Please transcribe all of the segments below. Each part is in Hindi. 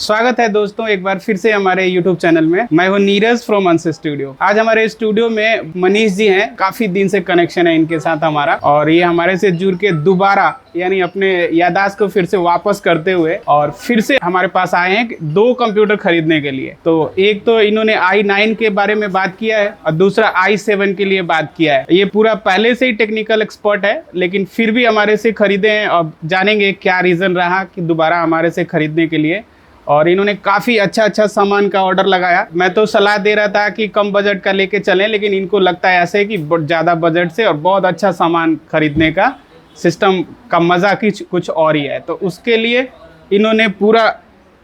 स्वागत है दोस्तों एक बार फिर से हमारे YouTube चैनल में। मैं हूं नीरज फ्रॉम अंश स्टूडियो। आज हमारे स्टूडियो में मनीष जी हैं। काफी दिन से कनेक्शन है इनके साथ हमारा, और ये हमारे से जुड़ के दोबारा यानी अपने यादाश्त को फिर से वापस करते हुए और फिर से हमारे पास आए हैं 2 कंप्यूटर खरीदने के लिए। तो एक तो इन्होंने i9 के बारे में बात किया है और दूसरा i7 के लिए बात किया है। ये पूरा पहले से ही टेक्निकल एक्सपर्ट है, लेकिन फिर भी हमारे से खरीदे हैं और जानेंगे क्या रीजन रहा कि दोबारा हमारे से खरीदने के लिए। और इन्होंने काफ़ी अच्छा सामान का ऑर्डर लगाया। मैं तो सलाह दे रहा था कि कम बजट का लेके चलें, लेकिन इनको लगता है ऐसे कि ज़्यादा बजट से और बहुत अच्छा सामान खरीदने का सिस्टम का मज़ा कुछ और ही है। तो उसके लिए इन्होंने पूरा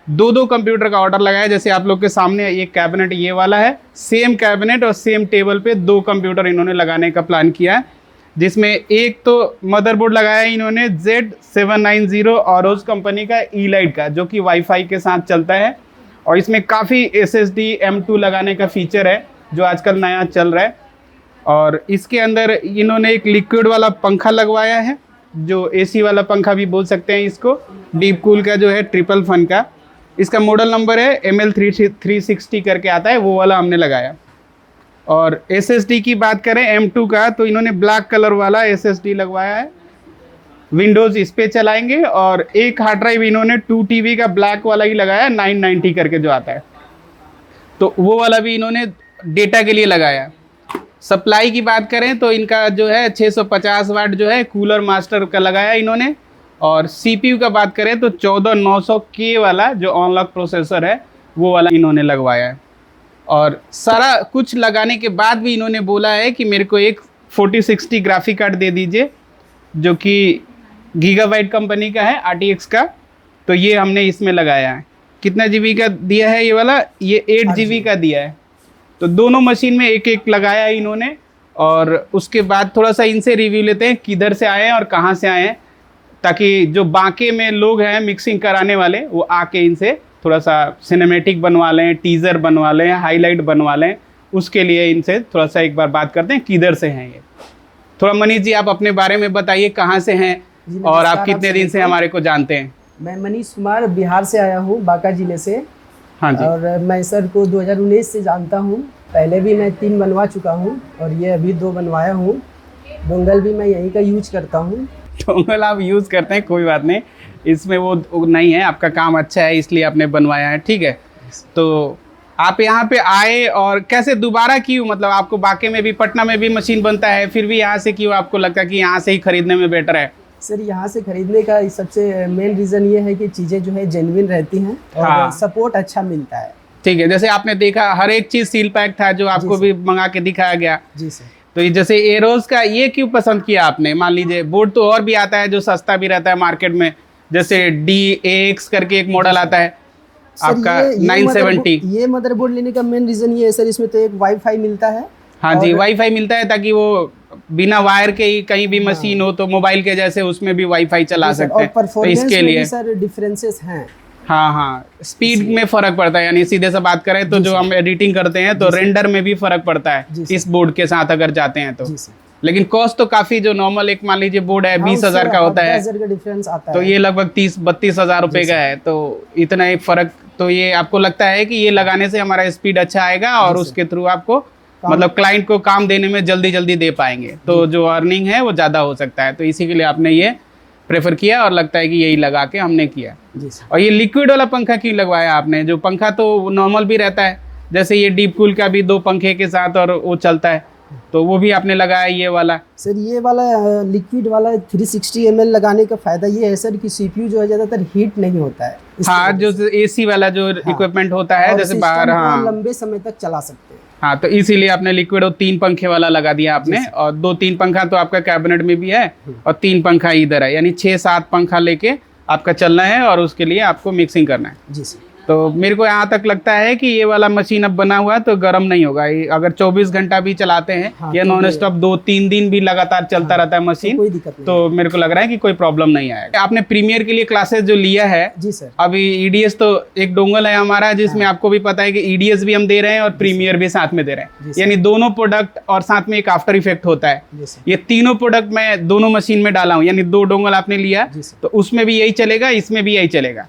2 कंप्यूटर का ऑर्डर लगाया। जैसे आप लोग के सामने ये कैबिनेट ये वाला है, सेम कैबिनेट और सेम टेबल पे 2 कंप्यूटर इन्होंने लगाने का प्लान किया है, जिसमें एक तो मदरबोर्ड लगाया है इन्होंने Z790 ऑरोज कंपनी का E-Lite का, जो कि वाईफाई के साथ चलता है। और इसमें काफ़ी SSD M2 लगाने का फीचर है जो आजकल नया चल रहा है। और इसके अंदर इन्होंने एक लिक्विड वाला पंखा लगवाया है, जो AC वाला पंखा भी बोल सकते हैं इसको, डीप कूल का जो है ट्रिपल फन का। इसका मॉडल नंबर है ML360 करके आता है, वो वाला हमने लगाया। और SSD की बात करें M2 का, तो इन्होंने ब्लैक कलर वाला SSD लगवाया है। विंडोज़ इस पे चलाएंगे। और एक हार्ड ड्राइव इन्होंने 2 TB का ब्लैक वाला ही लगाया है, 990 करके जो आता है, तो वो वाला भी इन्होंने डेटा के लिए लगाया। सप्लाई की बात करें तो इनका जो है 650 वाट जो है कूलर मास्टर का लगाया इन्होंने। और CPU का बात करें तो 14900K वाला जो ऑनलॉक प्रोसेसर है वो वाला इन्होंने लगवाया है। और सारा कुछ लगाने के बाद भी इन्होंने बोला है कि मेरे को एक 4060 ग्राफिक कार्ड दे दीजिए, जो कि गीगाबाइट कंपनी का है, RTX का। तो ये हमने इसमें लगाया है। कितना GB का दिया है ये वाला? ये 8 GB का दिया है। तो दोनों मशीन में एक लगाया है इन्होंने। और उसके बाद थोड़ा सा इनसे रिव्यू लेते हैं किधर से आए हैं और कहाँ से आए हैं, ताकि जो बांके में लोग हैं मिक्सिंग कराने वाले वो आके इनसे थोड़ा सा सिनेमेटिक बनवा लें, टीज़र बनवा लें, हाईलाइट बनवा लें। उसके लिए इनसे थोड़ा सा एक बार बात करते हैं किधर से हैं ये। थोड़ा मनीष जी आप अपने बारे में बताइए, कहाँ से हैं और आप कितने दिन से हमारे को जानते हैं? मैं मनीष कुमार बिहार से आया हूँ, बांका जिले से। हाँ जी। और मैं सर को 2019 से जानता हूँ। पहले भी मैं 3 बनवा चुका हूँ और ये अभी 2 बनवाया हूँ। डोंगल भी मैं यहीं का यूज करता हूँ। डोंगल आप यूज़ करते हैं, कोई बात नहीं, इसमें वो नहीं है। आपका काम अच्छा है इसलिए आपने बनवाया है, ठीक है। तो आप यहाँ पे आए और कैसे दोबारा क्यों, मतलब आपको बांके में भी, पटना में भी मशीन बनता है, फिर भी यहाँ से क्यों आपको लगता कि यहाँ से ही खरीदने में बेटर है? सर यहाँ से खरीदने का सबसे मेन रीज़न ये है कि चीज़ें जो है जेन्युइन रहती हैं और सपोर्ट अच्छा मिलता है। ठीक है, जैसे आपने देखा हर एक चीज़ सील पैक था जो आपको भी मंगा के दिखाया गया। जी सर। तो ये जैसे एरोज का ये क्यों पसंद किया आपने? मान लीजिए बोर्ड तो और भी आता है जो सस्ता भी रहता है मार्केट में, जैसे DAX करके एक मॉडल आता है आपका 970। ये मदरबोर्ड लेने का मेन रीज़न ये है सर, इसमें तो एक वाईफाई मिलता है। हाँ जी, वाईफाई मिलता है ताकि वो बिना वायर के ही कहीं भी मशीन हो तो मोबाइल के जैसे उसमें भी वाईफाई चला सकते हैं। तो इसके लिए सर डिफरेंसेस हैं। हाँ, स्पीड में फर्क पड़ता है। यानी सीधे से बात करें तो जो हम एडिटिंग करते हैं तो रेंडर में भी फर्क पड़ता है इस बोर्ड के साथ अगर जाते हैं तो। लेकिन कॉस्ट तो काफी, जो नॉर्मल एक मान लीजिए बोर्ड है 20,000 का होता है, डिफरेंस आता है, तो ये लगभग 30-32 हज़ार रुपए का है। तो इतना एक फर्क। तो ये आपको लगता है कि ये लगाने से हमारा स्पीड अच्छा आएगा और उसके थ्रू आपको मतलब क्लाइंट को काम देने में जल्दी दे पाएंगे, तो जो अर्निंग है वो ज़्यादा हो सकता है। तो इसी के लिए आपने ये प्रेफर किया और लगता है कि यही लगा के हमने किया। और ये लिक्विड वाला पंखा क्यों लगवाया आपने? जो पंखा तो नॉर्मल भी रहता है, जैसे ये डीप कूल का भी 2 पंखे के साथ और वो चलता है, तो वो भी आपने लगाया ये वाला? सर ये वाला लिक्विड वाला 360 ml लगाने का फायदा ये है सर कि CPU जो है ज़्यादातर हीट नहीं होता है। हाँ, जो AC वाला जो इक्विपमेंट होता है जैसे बाहर, हाँ, लंबे समय तक चला सकते हैं। हाँ, तो इसीलिए आपने लिक्विड और 3 पंखे वाला लगा दिया आपने। और 2-3 पंखा तो आपका कैबिनेट में भी है और 3 पंखा इधर है, यानी 6-7 पंखा लेके आपका चलना है और उसके लिए आपको मिक्सिंग करना है। जी सर। तो मेरे को यहाँ तक लगता है कि ये वाला मशीन अब बना हुआ है तो गर्म नहीं होगा। अगर 24 घंटा भी चलाते हैं या नॉन स्टॉप 2-3 दिन भी लगातार चलता रहता है मशीन, कोई दिक्कत नहीं, तो मेरे को लग रहा है कि कोई प्रॉब्लम नहीं आएगा। आपने प्रीमियर के लिए क्लासेस जो लिया है, जी सर, अभी EDS तो एक डोंगल है हमारा जिसमें आपको भी पता है कि EDS भी हम दे रहे हैं और प्रीमियर भी साथ में दे रहे हैं, यानी दोनों प्रोडक्ट और साथ में एक आफ्टर इफेक्ट होता है। ये तीनों प्रोडक्ट मैं दोनों मशीन में डाला हूँ, यानी 2 डोंगल आपने लिया तो उसमें भी यही चलेगा, इसमें भी यही चलेगा।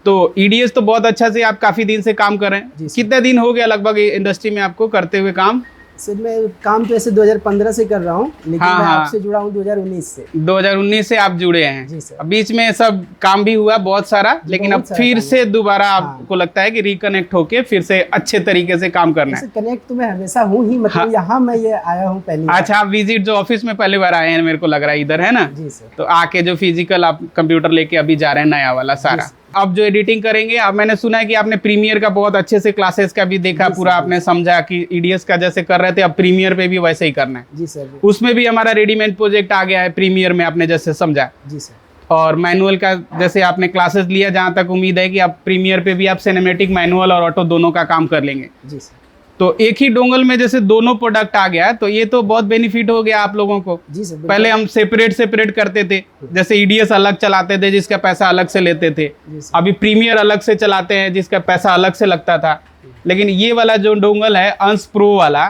तो ईडीएस तो बहुत अच्छा से आप काफी दिन से काम कर रहे जी हैं। सर। कितने दिन हो गया लगभग इंडस्ट्री में आपको करते हुए काम? सर मैं काम तो ऐसे 2015 से कर रहा हूँ, लेकिन हाँ, मैं हाँ। आपसे जुड़ा हूँ 2019 से। 2019 से आप जुड़े हैं। जी सर। अब बीच में सब काम भी हुआ बहुत सारा, लेकिन अब बहुत सारा फिर काम से हुआ। दोबारा हाँ। आपको लगता है कि रिकनेक्ट होके फिर से अच्छे तरीके से काम करना है। ऐसे कनेक्ट तो मैं हमेशा हूँ ही, मतलब हाँ। यहाँ मैं ये आया हूँ पहली बार। अच्छा, आप विजिट जो ऑफिस में पहली बार आए हैं मेरे को लग रहा है इधर, है ना? जी सर। तो आके जो फिजिकल आप कंप्यूटर लेके अभी जा रहे हैं नया वाला सारा, अब जो एडिटिंग करेंगे, अब मैंने सुना है कि आपने प्रीमियर का बहुत अच्छे से क्लासेस का भी देखा, जी पूरा सर, आपने समझा कि ईडीएस का जैसे कर रहे थे अब प्रीमियर पे भी वैसे ही करना है। जी सर। उसमें भी हमारा रेडीमेड प्रोजेक्ट आ गया है प्रीमियर में, आपने जैसे समझा। जी सर। और मैनुअल का जैसे आपने क्लासेस लिया, जहाँ तक उम्मीद है कि आप प्रीमियर पे भी आप सिनेमैटिक, मैनुअल और ऑटो दोनों का काम कर लेंगे। जी सर। तो एक ही डोंगल में जैसे दोनों प्रोडक्ट आ गया, तो ये तो बहुत बेनिफिट हो गया आप लोगों को। जी सर। पहले हम सेपरेट करते थे, जैसे ईडीएस अलग चलाते थे जिसका पैसा अलग से लेते थे, जी सर। अभी प्रीमियर अलग से चलाते हैं जिसका पैसा अलग से लगता था। लेकिन ये वाला जो डोंगल है अंश प्रो वाला,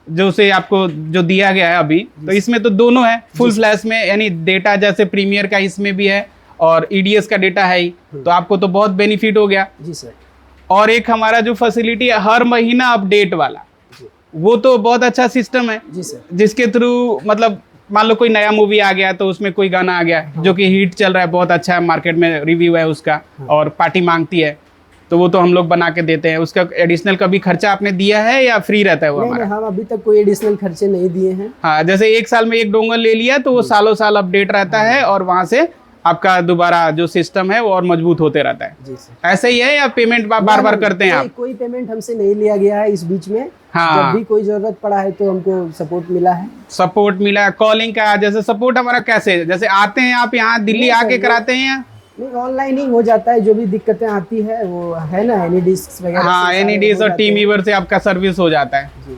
जो से आपको जो दिया गया है अभी, तो इसमें तो दोनों है फुल फ्लैश में, यानी डेटा जैसे प्रीमियर का इसमें भी है और ईडीएस का डेटा है ही, तो आपको तो बहुत बेनिफिट हो गया। जी सर। और एक हमारा जो फैसिलिटी है हर महीना अपडेट वाला, जी। वो तो बहुत अच्छा सिस्टम है, जी सर। जिसके थ्रू मतलब मान लो कोई नया मूवी आ गया तो उसमें कोई गाना आ गया जो कि हिट चल रहा है, बहुत अच्छा है, मार्केट में रिव्यू है उसका और पार्टी मांगती है, तो वो तो हम लोग बना के देते हैं। उसका एडिशनल कभी खर्चा आपने दिया है या फ्री रहता है वो नहीं हमारा? नहीं, हम अभी तक कोई एडिशनल खर्चे नहीं दिए हैं। हाँ, जैसे एक साल में एक डोंगल ले लिया तो वो सालों साल अपडेट रहता है और वहां से आपका दोबारा जो सिस्टम है वो और मजबूत होते रहता है। जी सर। ऐसे ही है या पेमेंट बार बार करते हैं आप? कोई पेमेंट हमसे नहीं लिया गया है इस बीच में। हाँ। जब भी कोई जरूरत पड़ा है तो हमको सपोर्ट मिला है। सपोर्ट मिला है, कॉलिंग का जैसे सपोर्ट हमारा कैसे, जैसे आते हैं आप यहाँ दिल्ली नहीं सर, आके कराते हैं या? नहीं, ऑनलाइन ही हो जाता है, जो भी दिक्कतें आती है वो है ना, एनी डिस्क वगैरह हाँ, से एनी सारे डिस हो और जाते टीम हैं। वीवर से आपका सर्विस हो जाता है। जी।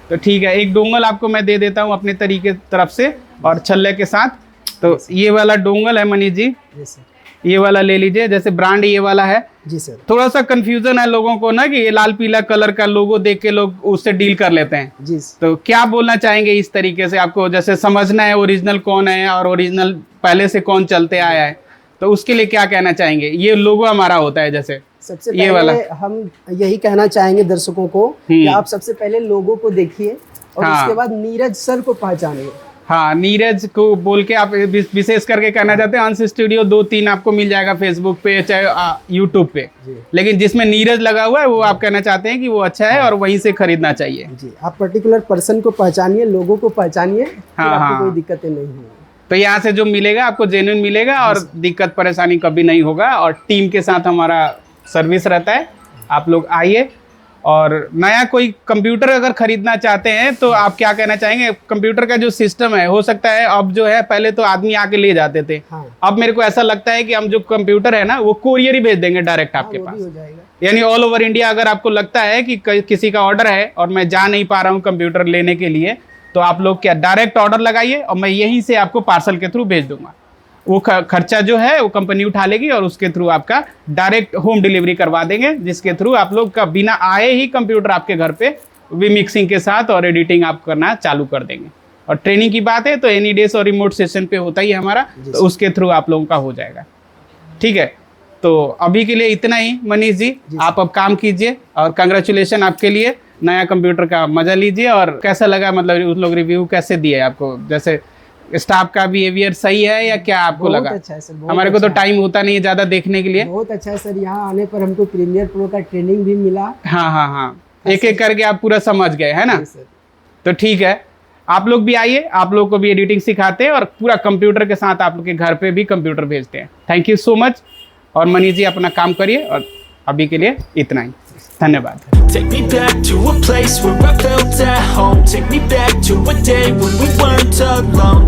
तो ठीक है, एक डोंगल आपको मैं दे देता हूँ अपने तरीके तरफ से और छल्ले के साथ। तो ये वाला डोंगल है मनीष जी, जी सर। ये वाला ले लीजिए, जैसे ब्रांड ये वाला है। जी सर। थोड़ा सा कंफ्यूजन है लोगों को ना कि ये लाल पीला कलर का लोगो देख के लोग उससे डील कर लेते हैं। जी तो क्या बोलना चाहेंगे इस तरीके से, आपको जैसे समझना है ओरिजिनल कौन है और ओरिजिनल पहले से कौन चलते आया है, तो उसके लिए क्या कहना चाहेंगे? ये लोगो हमारा होता है जैसे सबसे ये वाला। पहले हम यही कहना चाहेंगे दर्शकों को कि आप सबसे पहले लोगों को देखिए और हाँ। उसके बाद नीरज सर को पहचानिए। हाँ, नीरज को बोल के आप विशेष करके कहना चाहते हैं। अंश स्टूडियो 2-3 आपको मिल जाएगा फेसबुक पे चाहे यूट्यूब पे, जी। लेकिन जिसमें नीरज लगा हुआ है वो आप कहना चाहते हैं कि वो अच्छा है और वहीं से खरीदना चाहिए। जी, आप पर्टिकुलर पर्सन को पहचानिए, लोगों को पहचानिए, फिर हाँ, आपको हाँ। कोई दिक्कतें नहीं होंगी। तो यहाँ से जो मिलेगा आपको जेन्युइन मिलेगा और दिक्कत परेशानी कभी नहीं होगा, और टीम के साथ हमारा सर्विस रहता है। आप लोग आइए, और नया कोई कंप्यूटर अगर खरीदना चाहते हैं तो आप क्या कहना चाहेंगे? कंप्यूटर का जो सिस्टम है, हो सकता है अब जो है, पहले तो आदमी आके ले जाते थे, हाँ। अब मेरे को ऐसा लगता है कि हम जो कंप्यूटर है ना वो कोरियर ही भेज देंगे डायरेक्ट आपके वो भी पास। हो जाएगा। यानी ऑल ओवर इंडिया अगर आपको लगता है कि किसी का ऑर्डर है और मैं जा नहीं पा रहा हूँ कंप्यूटर लेने के लिए, तो आप लोग क्या डायरेक्ट ऑर्डर लगाइए और मैं यहीं से आपको पार्सल के थ्रू भेज दूंगा। वो खर्चा जो है वो कंपनी उठा लेगी और उसके थ्रू आपका डायरेक्ट होम डिलीवरी करवा देंगे, जिसके थ्रू आप लोग का बिना आए ही कंप्यूटर आपके घर पे मिक्सिंग के साथ और एडिटिंग आप करना चालू कर देंगे। और ट्रेनिंग की बात है तो एनी डेज और रिमोट सेशन पे होता ही है हमारा, तो उसके थ्रू आप लोगों का हो जाएगा। ठीक है, तो अभी के लिए इतना ही मनीष जी, आप अब काम कीजिए और कंग्रेचुलेशन आपके लिए, नया कंप्यूटर का मजा लीजिए। और कैसा लगा, मतलब उस लोग रिव्यू कैसे दिए आपको, जैसे स्टाफ का बिहेवियर सही है या क्या आपको लगा? अच्छा है सर, बहुत हमारे को तो अच्छा है। टाइम होता नहीं है ज़्यादा देखने के लिए। बहुत अच्छा है सर, यहाँ आने पर हमको प्रीमियर प्रो का ट्रेनिंग भी मिला। हाँ हाँ हाँ, एक एक करके आप पूरा समझ गए, है ना? जी सर। तो ठीक है, आप लोग भी आइए, आप लोग को भी एडिटिंग सिखाते हैं और पूरा कंप्यूटर के साथ आप लोग के घर पे भी कंप्यूटर भेजते हैं। Thank you so much. और मनीष जी अपना काम करिए, और अभी के लिए इतना ही, धन्यवाद। Take me back to a place where I felt at home. Take me back to a day when we weren't alone.